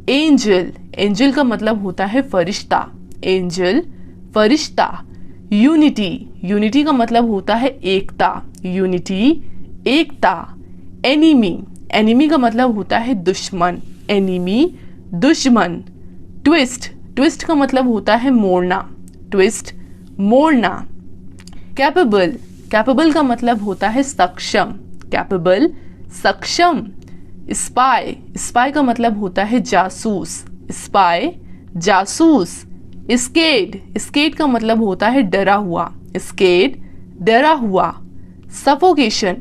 Angel, angel का मतलब होता है फरिश्ता, एंजल फरिश्ता। यूनिटी, यूनिटी का मतलब होता है एकता, यूनिटी एकता। एनिमी, एनिमी का मतलब होता है दुश्मन, एनिमी दुश्मन। ट्विस्ट, ट्विस्ट का मतलब होता है मोड़ना, ट्विस्ट मोड़ना। कैपेबल, कैपेबल का मतलब होता है सक्षम, कैपेबल सक्षम। स्पाई, स्पाई का मतलब होता है जासूस, स्पाई जासूस। स्केड, स्केड का मतलब होता है डरा हुआ, स्केड डरा हुआ। सफोकेशन,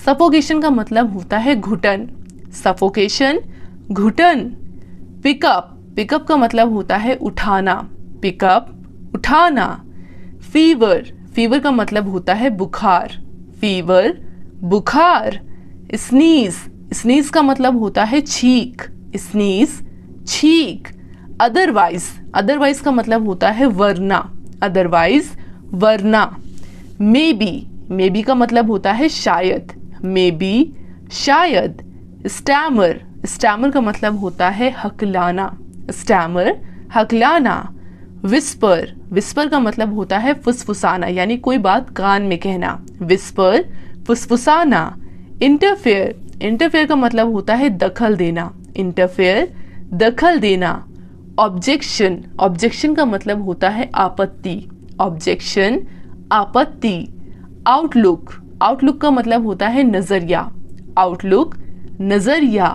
सफोकेशन का मतलब होता है घुटन, सफोकेशन घुटन। पिकअप, पिकअप का मतलब होता है उठाना, पिकअप उठाना। फीवर, फीवर का मतलब होता है बुखार, फीवर बुखार। स्नीज, स्नीज का मतलब होता है छींक, स्नीज छींक। अदरवाइज, अदरवाइज का मतलब होता है वरना, अदरवाइज वरना। मे बी, मे बी का मतलब होता है शायद, मे बी शायद। स्टैमर, स्टैमर का मतलब होता है हकलाना, स्टैमर हकलाना। विस्पर, विस्पर का मतलब होता है फुसफुसाना, यानी कोई बात कान में कहना, विस्पर फुसफुसाना। इंटरफेयर, इंटरफेयर का मतलब होता है दखल देना, इंटरफेयर दखल देना। ऑब्जेक्शन, ऑब्जेक्शन का मतलब होता है आपत्ति, ऑब्जेक्शन आपत्ति। आउटलुक, आउटलुक का मतलब होता है नजरिया, आउटलुक नजरिया।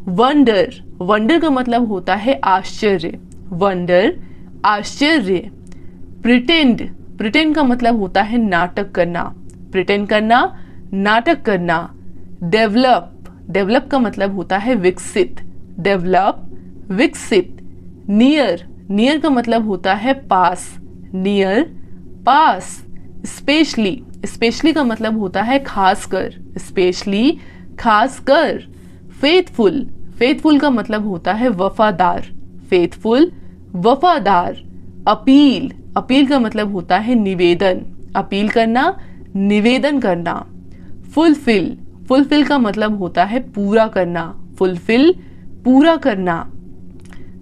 वंडर, वंडर का मतलब होता है आश्चर्य, वंडर आश्चर्य। प्रिटेंड, प्रिटेंड का मतलब होता है नाटक करना, प्रिटेंड करना नाटक करना। डेवलप, डेवलप का मतलब होता है विकसित, डेवलप विकसित। नियर, नियर का मतलब होता है पास, नियर पास। स्पेशली, स्पेशली का मतलब होता है खासकर, स्पेशली खासकर। फेथफुल, फेथफुल का मतलब होता है वफादार, फेथफुल वफादार। अपील, अपील का मतलब होता है निवेदन, अपील करना निवेदन करना। फुलफिल, फुलफिल का मतलब होता है पूरा करना, फुलफिल पूरा करना।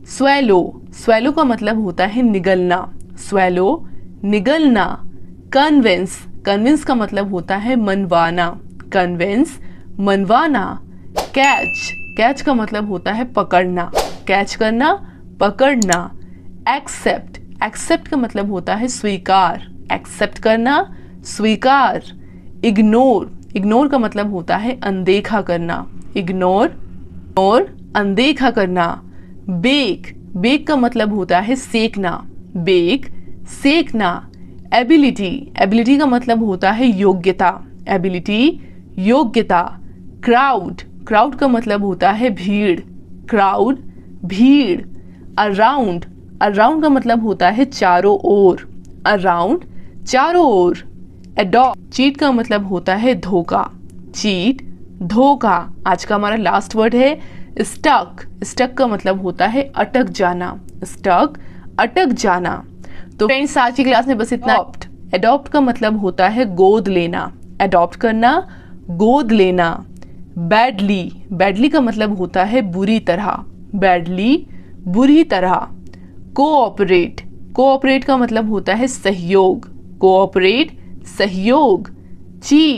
स्वेलो, स्वेलो का मतलब होता है निगलना, स्वेलो निगलना। कन्विंस, कन्विंस का मतलब होता है मनवाना, कन्विंस मनवाना। कैच, कैच का मतलब होता है पकड़ना, कैच करना पकड़ना। एक्सेप्ट, एक्सेप्ट का मतलब होता है स्वीकार, एक्सेप्ट करना स्वीकार। इग्नोर, इग्नोर का मतलब होता है अनदेखा करना, इग्नोर और अनदेखा करना। बेक, बेक का मतलब होता है सेकना, बेक सेकना। एबिलिटी, एबिलिटी का मतलब होता है योग्यता, एबिलिटी योग्यता। क्राउड, क्राउड का मतलब होता है भीड़, क्राउड भीड़। अराउंड, अराउंड का मतलब होता है चारों ओर, अराउंड चारों ओर। एडॉप्ट, चीट का मतलब होता है धोखा, चीट धोखा। आज का हमारा लास्ट वर्ड है स्टक, स्टक का मतलब होता है अटक जाना, स्टक अटक जाना। तो फ्रेंड्स आज की क्लास में बस इतना। एडॉप्ट, एडॉप्ट का मतलब होता है गोद लेना, एडॉप्ट करना गोद लेना। बैडली, बैडली का मतलब होता है बुरी तरह, बैडली बुरी तरह। कोऑपरेट, कोऑपरेट का मतलब होता है सहयोग, कोऑपरेट सहयोग। चीट,